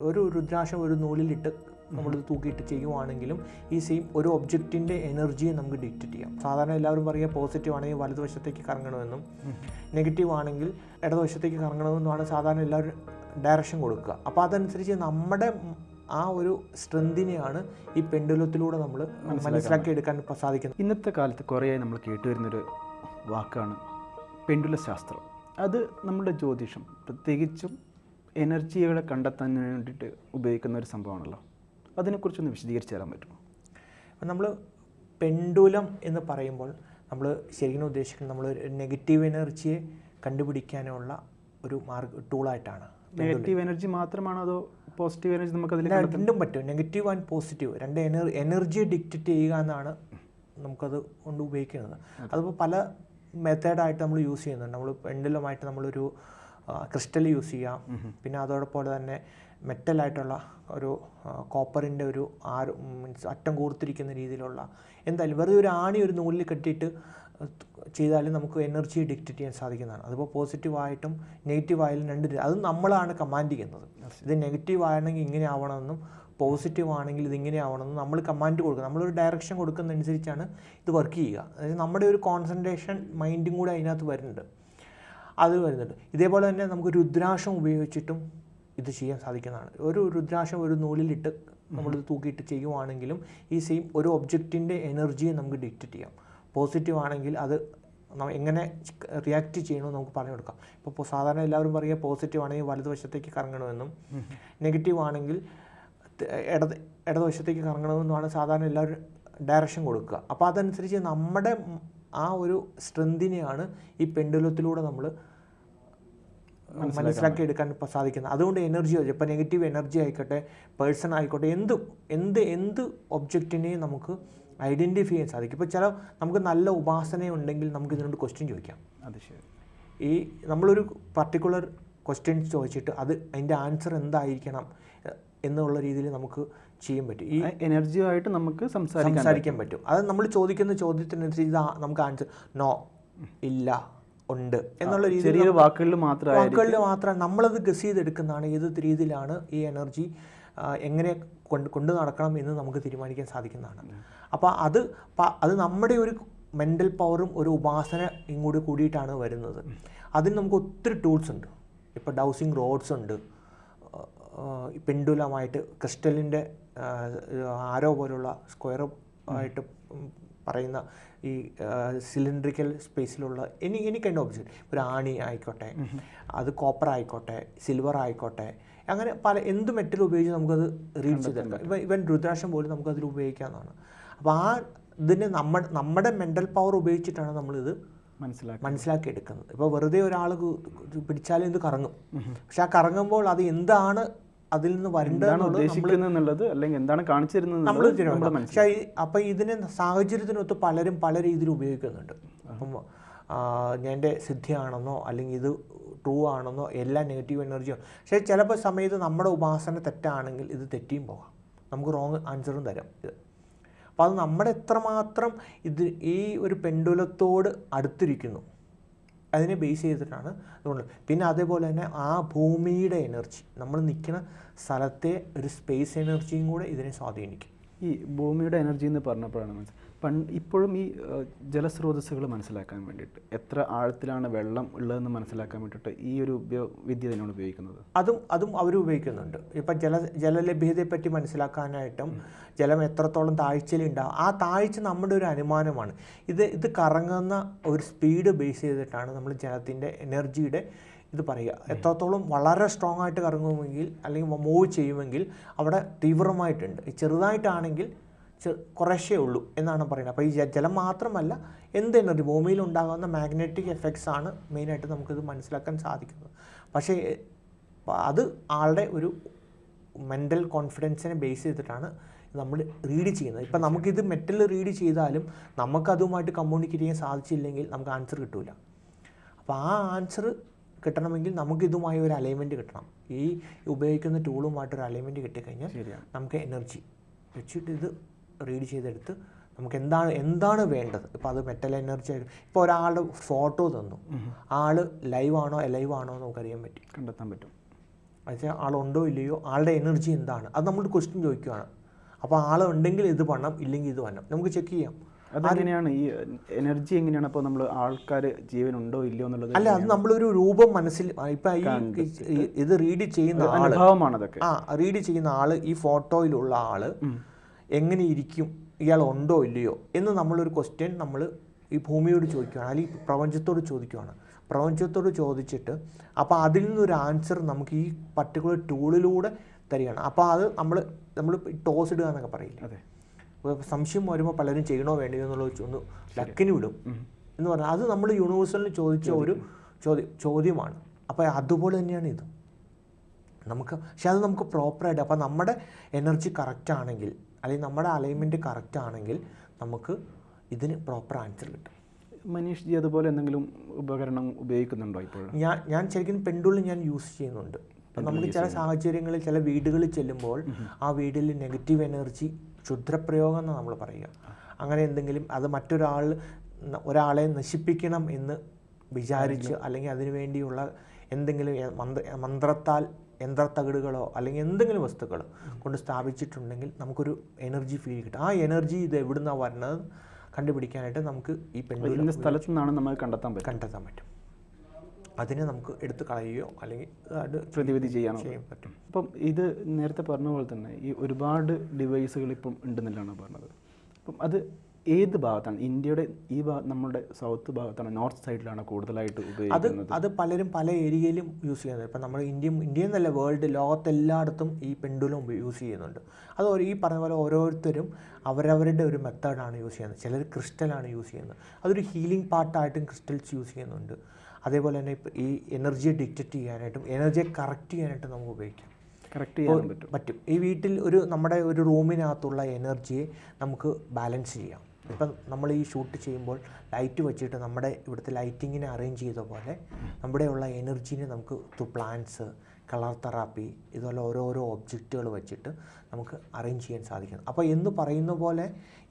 ഒരു രുദ്രാക്ഷം ഒരു നൂലിലിട്ട് നമ്മളിത് തൂക്കിയിട്ട് ചെയ്യുവാണെങ്കിലും ഈ സെയിം ഒരു ഒബ്ജക്റ്റിൻ്റെ എനർജിയെ നമുക്ക് ഡിക്റ്റേറ്റ് ചെയ്യാം. സാധാരണ എല്ലാവരും പറയുക പോസിറ്റീവ് ആണെങ്കിൽ വലതുവശത്തേക്ക് കറങ്ങണമെന്നും നെഗറ്റീവ് ആണെങ്കിൽ ഇടതുവശത്തേക്ക് കറങ്ങണമെന്നുമാണ് സാധാരണ എല്ലാവരും ഡയറക്ഷൻ കൊടുക്കുക. അപ്പോൾ അതനുസരിച്ച് നമ്മുടെ ആ ഒരു സ്ട്രെങ്തിനെയാണ് ഈ പെൻഡുലത്തിലൂടെ നമ്മൾ മനസ്സിലാക്കിയെടുക്കാൻ സാധിക്കുന്നത്. ഇന്നത്തെ കാലത്ത് കുറേയായി നമ്മൾ കേട്ടുവരുന്നൊരു വാക്കാണ് പെൻഡുല ശാസ്ത്രം. അത് നമ്മുടെ ജ്യോതിഷം, പ്രത്യേകിച്ചും എനർജികളെ കണ്ടെത്താൻ വേണ്ടിയിട്ട് ഉപയോഗിക്കുന്ന ഒരു സംഭവമാണല്ലോ. അതിനെക്കുറിച്ചൊന്ന് വിശദീകരിച്ച് തരാൻ പറ്റുമോ? നമ്മൾ പെൻഡുലം എന്ന് പറയുമ്പോൾ നമ്മൾ ശരിക്കും ഉദ്ദേശിക്കുന്നത് നമ്മൾ നെഗറ്റീവ് എനർജിയെ കണ്ടുപിടിക്കാനുള്ള ഒരു ടൂളായിട്ടാണ്. നെഗറ്റീവ് എനർജി മാത്രമാണോ അതോ പോസിറ്റീവ് എനർജി? നമുക്ക് അതിൽ രണ്ടും പറ്റും. നെഗറ്റീവ് ആൻഡ് പോസിറ്റീവ് രണ്ട് എനർജിയെ ഡിക്റ്റേറ്റ് ചെയ്യുക എന്നാണ് നമുക്കത് കൊണ്ട് ഉപയോഗിക്കുന്നത്. അതിപ്പോൾ പല മെത്തേഡായിട്ട് നമ്മൾ യൂസ് ചെയ്യുന്നുണ്ട്. നമ്മൾ പെൻഡുലമായിട്ട് നമ്മളൊരു ക്രിസ്റ്റൽ യൂസ് ചെയ്യാം. പിന്നെ അതോടൊപ്പം തന്നെ മെറ്റലായിട്ടുള്ള ഒരു കോപ്പറിൻ്റെ ഒരു മീൻസ് അറ്റം കൂർത്തിരിക്കുന്ന രീതിയിലുള്ള എന്തായാലും വെറുതെ ഒരു ആണി ഒരു നൂലിൽ കെട്ടിയിട്ട് ചെയ്താലും നമുക്ക് എനർജിയെ ഡിക്റ്റേറ്റ് ചെയ്യാൻ സാധിക്കുന്നതാണ്. അതിപ്പോൾ പോസിറ്റീവായിട്ടും നെഗറ്റീവായാലും അത് നമ്മളാണ് കമാൻഡ് ചെയ്യുന്നത്. ഇത് നെഗറ്റീവ് ആണെങ്കിൽ ഇങ്ങനെ ആവണമെന്നും പോസിറ്റീവ് ആണെങ്കിൽ ഇതിങ്ങനെ ആവണമെന്നും നമ്മൾ കമാൻഡ് കൊടുക്കുക. നമ്മളൊരു ഡയറക്ഷൻ കൊടുക്കുന്നതനുസരിച്ചാണ് ഇത് വർക്ക് ചെയ്യുക. അതായത് നമ്മുടെ ഒരു കോൺസെൻട്രേഷൻ മൈൻഡും കൂടെ അതിനകത്ത് വരുന്നുണ്ട്. ഇതേപോലെ തന്നെ നമുക്ക് രുദ്രാക്ഷം ഉപയോഗിച്ചിട്ടും ഇത് ചെയ്യാൻ സാധിക്കുന്നതാണ്. ഒരു രുദ്രാക്ഷം ഒരു നൂലിലിട്ട് നമ്മളിത് തൂക്കിയിട്ട് ചെയ്യുവാണെങ്കിലും ഈ സെയിം ഒരു ഒബ്ജക്റ്റിൻ്റെ എനർജിയെ നമുക്ക് ഡിക്റ്റേറ്റ് ചെയ്യാം. പോസിറ്റീവ് ആണെങ്കിൽ അത് എങ്ങനെ റിയാക്ട് ചെയ്യണമെന്ന് നമുക്ക് പറഞ്ഞു കൊടുക്കാം. ഇപ്പോൾ സാധാരണ എല്ലാവരും പറയുക പോസിറ്റീവ് ആണെങ്കിൽ വലതുവശത്തേക്ക് കറങ്ങണമെന്നും നെഗറ്റീവ് ആണെങ്കിൽ ഇടതുവശത്തേക്ക് കറങ്ങണമെന്നുമാണ് സാധാരണ എല്ലാവരും ഡയറക്ഷൻ കൊടുക്കുക. അപ്പോൾ അതനുസരിച്ച് നമ്മുടെ ആ ഒരു സ്ട്രെങ്തിനെയാണ് ഈ പെൻഡുലത്തിലൂടെ നമ്മൾ മനസ്സിലാക്കിയെടുക്കാൻ സാധിക്കുന്നത്. അതുകൊണ്ട് എനർജി ഇപ്പോൾ നെഗറ്റീവ് എനർജി ആയിക്കോട്ടെ, പേഴ്സൺ ആയിക്കോട്ടെ, എന്ത് ഒബ്ജക്റ്റിനെയും നമുക്ക് ഐഡൻറ്റിഫൈ ചെയ്യാൻ സാധിക്കും. ഇപ്പോൾ നമുക്ക് നല്ല ഉപാസന ഉണ്ടെങ്കിൽ നമുക്ക് ഇതിനോട് ക്വസ്റ്റ്യൻ ചോദിക്കാം. അത് ശരി. ഈ നമ്മളൊരു പർട്ടിക്കുലർ ക്വസ്റ്റ്യൻ ചോദിച്ചിട്ട് അതിൻ്റെ ആൻസർ എന്തായിരിക്കണം എന്നുള്ള രീതിയിൽ നമുക്ക് ചെയ്യാൻ പറ്റും. ഈ എനർജിയുമായിട്ട് നമുക്ക് സംസാരിക്കാൻ പറ്റും. അത് നമ്മൾ ചോദിക്കുന്ന ചോദ്യത്തിനനുസരിച്ച് നമുക്ക് ആൻസർ നോ, ഇല്ല, ഉണ്ട് എന്നുള്ള രീതിയിൽ വാക്കുകളിൽ മാത്രം നമ്മളത് ഗസ് ചെയ്തെടുക്കുന്നതാണ് ഏത് രീതിയിലാണ് ഈ എനർജി എങ്ങനെ കൊണ്ടു നടക്കണം എന്ന് നമുക്ക് തീരുമാനിക്കാൻ സാധിക്കുന്നതാണ്. അപ്പോൾ അത് നമ്മുടെ ഒരു മെൻ്റൽ പവറും ഒരു ഉപാസനയും കൂടിയിട്ടാണ് വരുന്നത്. അതിന് നമുക്ക് ഒത്തിരി ടൂൾസ് ഉണ്ട്. ഇപ്പോൾ ഡൗസിങ് റോഡ്സ് ഉണ്ട്, പെൻഡുലമായിട്ട് ക്രിസ്റ്റലിൻ്റെ ആരോ പോലുള്ള സ്ക്വയർ ആയിട്ട് പറയുന്ന ഈ സിലിണ്ടറിക്കൽ സ്പേസിലുള്ള എനി കൈൻഡ് ഓബ്ജക്റ്റ്, ഒരു ആണി ആയിക്കോട്ടെ, അത് കോപ്പർ ആയിക്കോട്ടെ, സിൽവർ ആയിക്കോട്ടെ, അങ്ങനെ പല മെറ്റൽ ഉപയോഗിച്ച് നമുക്കത് റീഡ് ചെയ്തെടുക്കാം. ഇവൻ രുദ്രാക്ഷം പോലും നമുക്കതിൽ ഉപയോഗിക്കാവുന്നതാണ്. അപ്പോൾ ഇതിന് നമ്മുടെ മെൻ്റൽ പവർ ഉപയോഗിച്ചിട്ടാണ് നമ്മളിത് മനസ്സിലാക്കിയെടുക്കുന്നത്. ഇപ്പോൾ വെറുതെ ഒരാൾ പിടിച്ചാലും ഇത് കറങ്ങും. പക്ഷെ ആ കറങ്ങുമ്പോൾ അത് എന്താണ് അതിൽ നിന്ന് വരേണ്ടത് അല്ലെങ്കിൽ എന്താണ് കാണിച്ചിരുന്നത് നമ്മൾ തീരുമാനിക്കും. പക്ഷേ അപ്പം ഇതിനെ സാഹചര്യത്തിനൊത്ത് പലരും പല രീതിയിൽ ഉപയോഗിക്കുന്നുണ്ട്. അപ്പം എൻ്റെ സിദ്ധിയാണെന്നോ അല്ലെങ്കിൽ ഇത് ട്രൂ ആണെന്നോ എല്ലാം നെഗറ്റീവ് എനർജിയോ. പക്ഷേ ചിലപ്പോൾ സമയത്ത് നമ്മുടെ ഉപാസന തെറ്റാണെങ്കിൽ ഇത് തെറ്റിയും പോകാം, നമുക്ക് റോങ് ആൻസറും തരാം ഇത്. അപ്പോൾ അത് നമ്മുടെ എത്രമാത്രം ഈ ഒരു പെൻഡുലത്തോട് അടുത്തിരിക്കുന്നു അതിനെ ബേസ് ചെയ്തിട്ടാണ് അതുകൊണ്ട്. പിന്നെ അതേപോലെ തന്നെ ആ ഭൂമിയുടെ എനർജി, നമ്മൾ നിൽക്കുന്ന സ്ഥലത്തെ ഒരു സ്പേസ് എനർജിയും കൂടെ ഇതിനെ സ്വാധീനിക്കും. ഈ ഭൂമിയുടെ എനർജി എന്ന് പറഞ്ഞപ്പോഴാണ് ഇപ്പോഴും ഈ ജലസ്രോതസ്സുകൾ മനസ്സിലാക്കാൻ വേണ്ടിയിട്ട് എത്ര ആഴത്തിലാണ് വെള്ളം ഉള്ളതെന്ന് മനസ്സിലാക്കാൻ വേണ്ടിയിട്ട് ഈ ഒരു വിദ്യ തന്നെയാണ് ഉപയോഗിക്കുന്നത്. അതും അവർ ഉപയോഗിക്കുന്നുണ്ട്. ഇപ്പം ജലലഭ്യതയെപ്പറ്റി മനസ്സിലാക്കാനായിട്ടും ജലം എത്രത്തോളം താഴ്ചയിലുണ്ടാവും, ആ താഴ്ച നമ്മുടെ ഒരു അനുമാനമാണ്. ഇത് കറങ്ങുന്ന ഒരു സ്പീഡ് ബേസ് ചെയ്തിട്ടാണ് നമ്മൾ ജലത്തിൻ്റെ എനർജിയുടെ ഇത് പറയുക. എത്രത്തോളം വളരെ സ്ട്രോങ് ആയിട്ട് കറങ്ങുമെങ്കിൽ അല്ലെങ്കിൽ മൂവ് ചെയ്യുമെങ്കിൽ അവിടെ തീവ്രമായിട്ടുണ്ട്. ചെറുതായിട്ടാണെങ്കിൽ കുറേശ്ശേ ഉള്ളൂ എന്നാണ് പറയുന്നത്. അപ്പോൾ ഈ ജലം മാത്രമല്ല, എന്ത് എനർജി ഭൂമിയിലുണ്ടാകുന്ന മാഗ്നറ്റിക് എഫക്ട്സ് ആണ് മെയിനായിട്ട് നമുക്കിത് മനസ്സിലാക്കാൻ സാധിക്കുന്നത്. പക്ഷേ അത് ആളുടെ ഒരു മെൻ്റൽ കോൺഫിഡൻസിനെ ബേസ് ചെയ്തിട്ടാണ് നമ്മൾ റീഡ് ചെയ്യുന്നത്. ഇപ്പം നമുക്കിത് മെറ്റൽ റീഡ് ചെയ്താലും നമുക്കതുമായിട്ട് കമ്മ്യൂണിക്കേറ്റ് ചെയ്യാൻ സാധിച്ചില്ലെങ്കിൽ നമുക്ക് ആൻസർ കിട്ടില്ല. അപ്പോൾ ആ ആൻസർ കിട്ടണമെങ്കിൽ നമുക്കിതുമായി ഒരു അലൈൻമെൻറ്റ് കിട്ടണം. ഈ ഉപയോഗിക്കുന്ന ടൂളുമായിട്ടൊരു അലൈൻമെൻറ്റ് കിട്ടിക്കഴിഞ്ഞാൽ നമുക്ക് എനർജി വെച്ചിട്ട് ഇത് റീഡ് ചെയ്തെടുത്ത് നമുക്ക് എന്താണ് വേണ്ടത്. ഇപ്പോൾ അത് മെറ്റൽ എനർജി ആയിട്ട് ഇപ്പോൾ ഒരാളുടെ ഫോട്ടോ തന്നു, ആൾ ലൈവാണോ എലൈവാണോ നമുക്കറിയാൻ പറ്റും, കണ്ടെത്താൻ പറ്റും. വെച്ചാൽ ആളുണ്ടോ ഇല്ലയോ, ആളുടെ എനർജി എന്താണ്, അത് നമ്മൾ ക്വസ്റ്റ്യൻ ചോദിക്കുകയാണ്. അപ്പോൾ ആളുണ്ടെങ്കിൽ ഇത് പണം, ഇല്ലെങ്കിൽ ഇത് വരണം, നമുക്ക് ചെക്ക് ചെയ്യാം. അതെങ്ങനെയാണ് ഈ എനർജി എങ്ങനെയാണ് അപ്പോൾ നമ്മൾ ആൾക്കാർ ജീവനുണ്ടോ ഇല്ലയോ എന്നുള്ളത്? അല്ല, അത് നമ്മളൊരു രൂപം മനസ്സിൽ ഇപ്പം ഇത് റീഡ് ചെയ്യുന്ന അനുഭവമാണ് അതൊക്കെ. റീഡ് ചെയ്യുന്ന ആള്, ഈ ഫോട്ടോയിലുള്ള ആള് എങ്ങനെ ഇരിക്കും, ഇയാൾ ഉണ്ടോ ഇല്ലയോ എന്ന് നമ്മളൊരു ക്വസ്റ്റ്യൻ നമ്മൾ ഈ ഭൂമിയോട് ചോദിക്കുകയാണ്, അല്ലെങ്കിൽ പ്രപഞ്ചത്തോട് ചോദിക്കുകയാണ്. പ്രപഞ്ചത്തോട് ചോദിച്ചിട്ട് അപ്പോൾ അതിൽ നിന്നൊരു ആൻസർ നമുക്ക് ഈ പർട്ടിക്കുലർ ടൂളിലൂടെ തരികയാണ്. അപ്പോൾ അത് നമ്മൾ ടോസ് ഇടുക എന്നൊക്കെ പറയില്ല. അതെ. സംശയം വരുമ്പോൾ പലരും ചെയ്യണോ വേണ്ടിയോ എന്നുള്ളത് ഒന്ന് ലക്കിന് വിടും എന്ന് പറഞ്ഞാൽ അത് നമ്മൾ യൂണിവേഴ്സലിന് ചോദിച്ച ഒരു ചോദ്യമാണ്. അപ്പോൾ അതുപോലെ തന്നെയാണ് ഇത് നമുക്ക്. പക്ഷെ അത് നമുക്ക് പ്രോപ്പറായിട്ട്, അപ്പോൾ നമ്മുടെ എനർജി കറക്റ്റ് ആണെങ്കിൽ, അല്ലെങ്കിൽ നമ്മുടെ അലൈൻമെൻറ്റ് കറക്റ്റ് ആണെങ്കിൽ നമുക്ക് ഇതിന് പ്രോപ്പർ ആൻസർ കിട്ടും. മനീഷ് ജി അതുപോലെ എന്തെങ്കിലും ഉപകരണം ഉപയോഗിക്കുന്നുണ്ടോ ഇപ്പോൾ? ഞാൻ ശരിക്കും പെൻഡുലം ഞാൻ യൂസ് ചെയ്യുന്നുണ്ട്. നമുക്ക് ചില സാഹചര്യങ്ങളിൽ, ചില വീടുകളിൽ ചെല്ലുമ്പോൾ ആ വീട്ടിൽ നെഗറ്റീവ് എനർജി, ക്ഷുദ്രപ്രയോഗം എന്ന് നമ്മൾ പറയുക, അങ്ങനെ എന്തെങ്കിലും അത് ഒരാളെ നശിപ്പിക്കണം എന്ന് വിചാരിച്ച്, അല്ലെങ്കിൽ അതിനു വേണ്ടിയുള്ള എന്തെങ്കിലും മന്ത്രത്താൽ യന്ത്രത്തകിടുകളോ അല്ലെങ്കിൽ എന്തെങ്കിലും വസ്തുക്കൾ കൊണ്ട് സ്ഥാപിച്ചിട്ടുണ്ടെങ്കിൽ നമുക്കൊരു എനർജി ഫീൽ കിട്ടും. ആ എനർജി ഇത് എവിടുന്നാണ് വരുന്നത് കണ്ടുപിടിക്കാനായിട്ട് നമുക്ക് ഈ പെൻഡുലം സ്ഥലത്തു നിന്നാണ് നമുക്ക് കണ്ടെത്താൻ പറ്റും. അതിനെ നമുക്ക് എടുത്ത് കളയുകയോ അല്ലെങ്കിൽ അത് പ്രതിവിധി ചെയ്യാൻ പറ്റും. അപ്പം ഇത് നേരത്തെ പറഞ്ഞ പോലെ തന്നെ ഈ ഒരുപാട് ഡിവൈസുകൾ ഇപ്പം ഉണ്ടെന്നില്ലാണ് പറഞ്ഞത്. അപ്പം അത് ഏത് ഭാഗത്താണ്? ഇന്ത്യയുടെ ഈ നമ്മുടെ സൗത്ത് ഭാഗത്താണ്, നോർത്ത് സൈഡിലാണ് കൂടുതലായിട്ട് ഉപയോഗിക്കുന്നത്? അത് പലരും പല ഏരിയയിലും യൂസ് ചെയ്യുന്നത്. ഇപ്പം നമ്മൾ ഇന്ത്യ എന്നല്ല, വേൾഡ്, ലോകത്തെല്ലായിടത്തും ഈ പെൻഡുലം യൂസ് ചെയ്യുന്നുണ്ട്. അത് ഈ പറഞ്ഞ പോലെ ഓരോരുത്തരും അവരവരുടെ ഒരു മെത്തേഡാണ് യൂസ് ചെയ്യുന്നത്. ചിലർ ക്രിസ്റ്റലാണ് യൂസ് ചെയ്യുന്നത്. അതൊരു ഹീലിംഗ് പാർട്ടായിട്ടും ക്രിസ്റ്റൽസ് യൂസ് ചെയ്യുന്നുണ്ട്. അതേപോലെ തന്നെ ഈ എനർജിയെ ഡിക്റ്റേറ്റ് ചെയ്യാനായിട്ടും എനർജിയെ കറക്റ്റ് ചെയ്യാനായിട്ടും നമുക്ക് ഉപയോഗിക്കാം. കറക്റ്റ് ചെയ്യാൻ പറ്റും. ഈ വീട്ടിൽ നമ്മുടെ ഒരു റൂമിനകത്തുള്ള എനർജിയെ നമുക്ക് ബാലൻസ് ചെയ്യാം. ഇപ്പം നമ്മൾ ഈ ഷൂട്ട് ചെയ്യുമ്പോൾ ലൈറ്റ് വെച്ചിട്ട് നമ്മുടെ ഇവിടുത്തെ ലൈറ്റിങ്ങിനെ അറേഞ്ച് ചെയ്ത പോലെ നമ്മുടെയുള്ള എനർജീനെ നമുക്ക് പ്ലാന്റ്സ്, കളർ തെറാപ്പി, ഇതുപോലെ ഓരോരോ ഒബ്ജക്റ്റുകൾ വെച്ചിട്ട് നമുക്ക് അറേഞ്ച് ചെയ്യാൻ സാധിക്കും. അപ്പോൾ എന്ന് പറയുന്ന പോലെ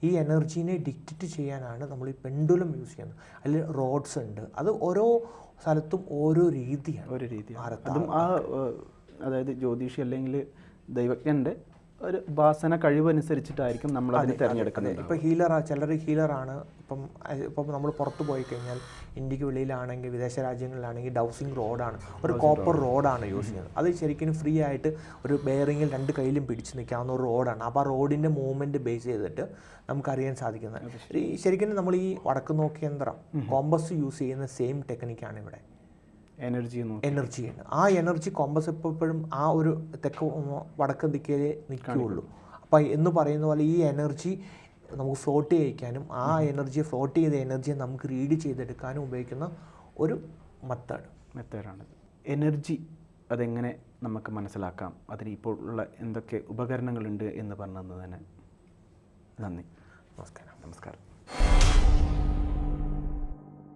ഈ എനർജീനെ ഡിക്റ്റേറ്റ് ചെയ്യാനാണ് നമ്മൾ ഈ പെൻഡുലം യൂസ് ചെയ്യുന്നത്. അതിൽ റോഡ്സ് ഉണ്ട്, അത് ഓരോ സ്ഥലത്തും ഓരോ രീതിയാണ്. അതും അതായത് ജ്യോതിഷി അല്ലെങ്കിൽ ദൈവജ്ഞൻ്റെ ഒരു ഉപാസന കഴിവനുസരിച്ചിട്ടായിരിക്കും നമ്മൾ അതിനെ തിരഞ്ഞെടുക്കുന്നത്. ഇപ്പോൾ ചിലർ ഹീലറാണ്. ഇപ്പം നമ്മൾ പുറത്ത് പോയി കഴിഞ്ഞാൽ ഇന്ത്യക്ക് വെളിയിലാണെങ്കിൽ, വിദേശ രാജ്യങ്ങളിലാണെങ്കിൽ ഡൗസിങ് റോഡാണ്, ഒരു കോപ്പർ റോഡാണ് യൂസ് ചെയ്യുന്നത്. അത് ശരിക്കും ഫ്രീ ആയിട്ട് ഒരു ബെയറിങ്ങിൽ 2 കൈയിലും പിടിച്ച് നിൽക്കാവുന്ന ഒരു റോഡാണ്. അപ്പോൾ ആ റോഡിൻ്റെ മൂവ്മെൻറ്റ് ബേസ് ചെയ്തിട്ട് നമുക്കറിയാൻ സാധിക്കുന്നത്. ശരിക്കും നമ്മൾ ഈ വടക്ക് നോക്കി യന്ത്രം, കോമ്പസ് യൂസ് ചെയ്യുന്ന സെയിം ടെക്നിക്കാണ് ഇവിടെ. എനർജിയാണ്. ആ എനർജി കോമ്പസ് എപ്പോഴും ആ ഒരു വടക്ക് ദിക്കയിലേ നിൽക്കുകയുള്ളൂ. അപ്പം എന്ന് പറയുന്ന പോലെ ഈ എനർജി നമുക്ക് ഫ്ലോട്ട് ചെയ്യിക്കാനും ആ എനർജിയെ, ഫ്ലോട്ട് ചെയ്ത എനർജിയെ നമുക്ക് റീഡ് ചെയ്തെടുക്കാനും ഉപയോഗിക്കുന്ന ഒരു മെത്തേഡാണ്. എനർജി അതെങ്ങനെ നമുക്ക് മനസ്സിലാക്കാം, അതിന് ഇപ്പോൾ ഉള്ള എന്തൊക്കെ ഉപകരണങ്ങളുണ്ട് എന്ന് പറഞ്ഞു തന്നതിന് നന്ദി. നമസ്കാരം.